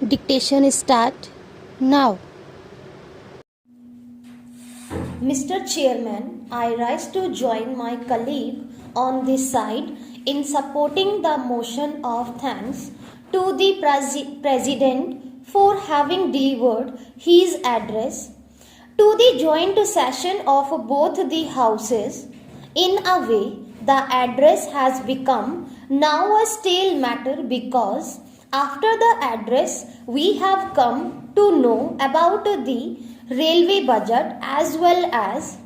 Dictation start now. Mr. Chairman, I rise to join my colleague on this side in supporting the motion of thanks to the President for having delivered his address to the joint session of both the houses. In a way, the address has become now a stale matter because after the address we have come to know about the railway budget as well as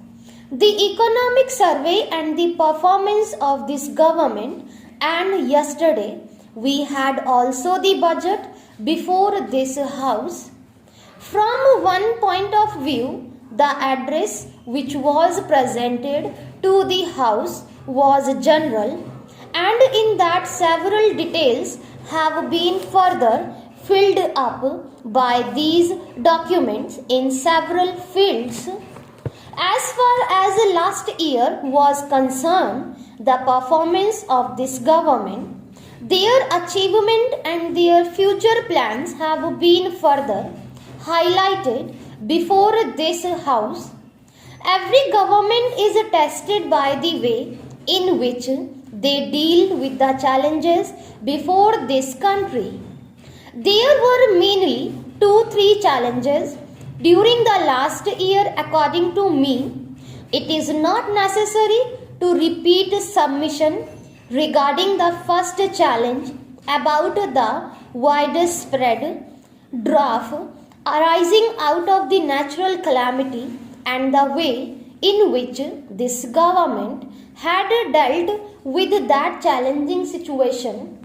the economic survey and the performance of this government, and yesterday we had also the budget before this house. From one point of view, the address which was presented to the House was general, and in that several details have been further filled up by these documents in several fields. As far as last year was concerned, the performance of this government, their achievement and their future plans have been further highlighted before this house. Every government is tested by the way in which they deal with the challenges before this country. There were mainly 2-3 challenges during the last year according to me. It is not necessary to repeat submission regarding the first challenge about the widespread drought arising out of the natural calamity and the way in which this government had dealt with that challenging situation.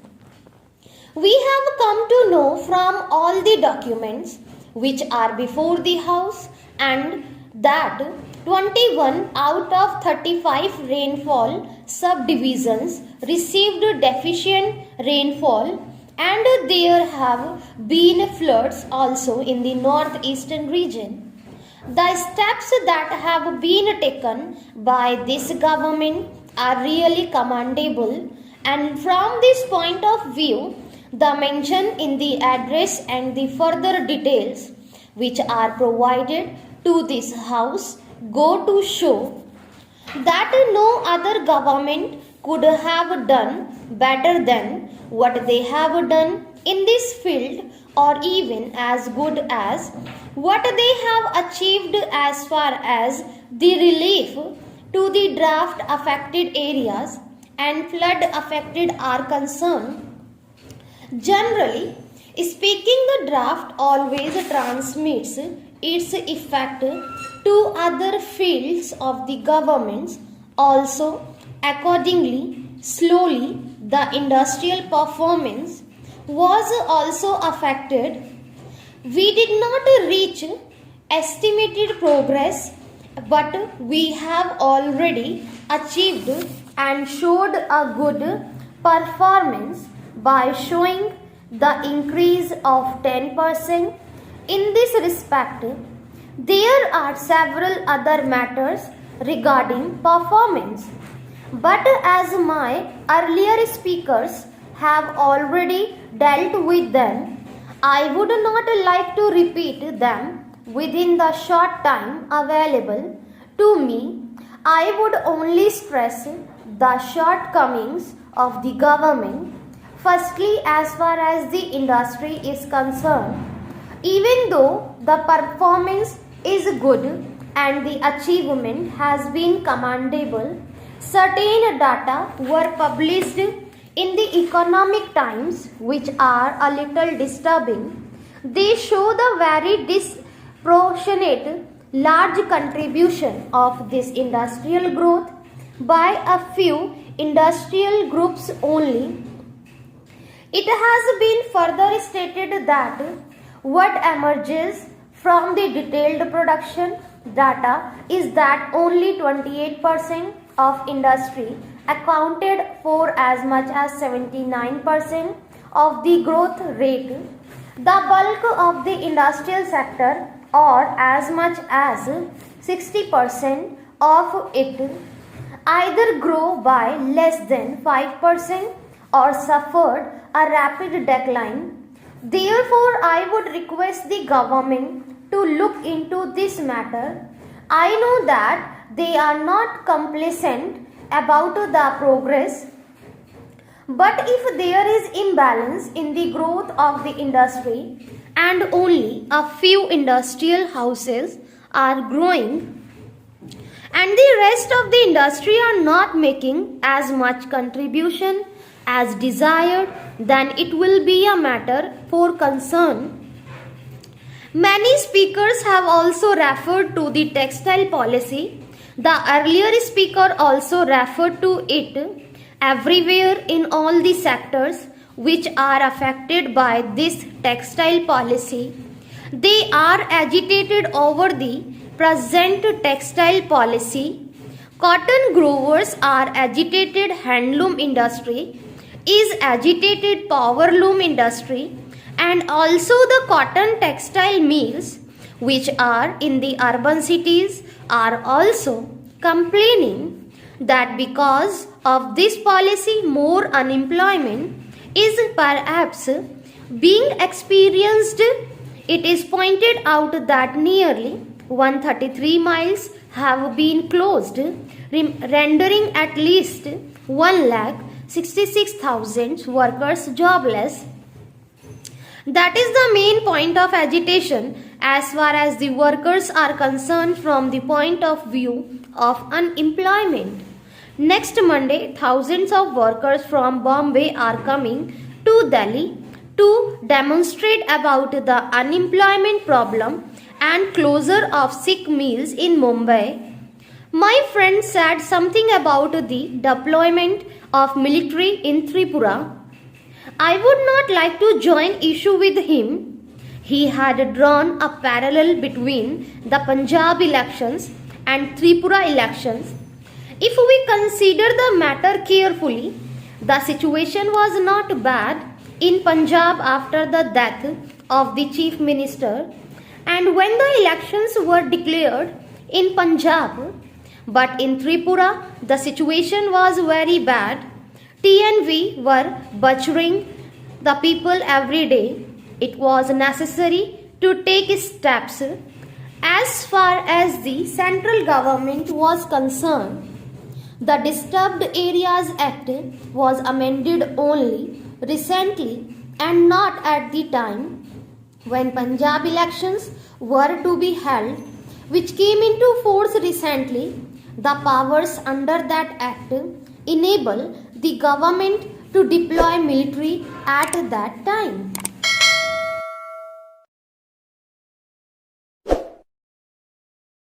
We have come to know from all the documents which are before the House and that 21 out of 35 rainfall subdivisions received deficient rainfall, and there have been floods also in the northeastern region. The steps that have been taken by this government are really commendable, and from this point of view, the mention in the address and the further details which are provided to this house go to show that no other government could have done better than what they have done in this field, or even as good as what they have achieved as far as the relief to the drought affected areas and flood affected are concerned. Generally speaking, the draft always transmits its effect to other fields of the governments also. Accordingly, slowly the industrial performance was also affected. We did not reach estimated progress, but we have already achieved and showed a good performance by showing the increase of 10%. In this respect, there are several other matters regarding performance, but as my earlier speakers have already dealt with them, I would not like to repeat them within the short time available to me. I would only stress the shortcomings of the government. Firstly, as far as the industry is concerned, even though the performance is good and the achievement has been commendable, certain data were published in the Economic Times which are a little disturbing. They show the very disproportionate large contribution of this industrial growth by a few industrial groups only. It has been further stated that what emerges from the detailed production data is that only 28% of industry accounted for as much as 79% of the growth rate. The bulk of the industrial sector, or as much as 60% of it, either grew by less than 5% or suffered a rapid decline. Therefore, I would request the government to look into this matter. I know that they are not complacent about the progress, but if there is imbalance in the growth of the industry and only a few industrial houses are growing and the rest of the industry are not making as much contribution as desired, then it will be a matter for concern. Many speakers have also referred to the textile policy. The earlier speaker also referred to it. Everywhere in all the sectors which are affected by this textile policy, they are agitated over the present textile policy. Cotton growers are agitated, handloom industry is agitated, power loom industry, and also the cotton textile mills which are in the urban cities are also complaining that because of this policy more unemployment is perhaps being experienced. It is pointed out that nearly 133 miles have been closed, rendering at least 1,66,000 workers jobless. That is the main point of agitation as far as the workers are concerned from the point of view of unemployment. Next Monday, thousands of workers from Bombay are coming to Delhi to demonstrate about the unemployment problem and closure of sick mills in Mumbai. My friend said something about the deployment of military in Tripura. I would not like to join issue with him. He had drawn a parallel between the Punjab elections and Tripura elections. If we consider the matter carefully, the situation was not bad in Punjab after the death of the chief minister and when the elections were declared in Punjab. But in Tripura, the situation was very bad. TNV were butchering the people every day. It was necessary to take steps. As far as the central government was concerned, the Disturbed Areas Act was amended only recently and not at the time when Punjab elections were to be held, which came into force recently. The powers under that act enable the government to deploy military at that time.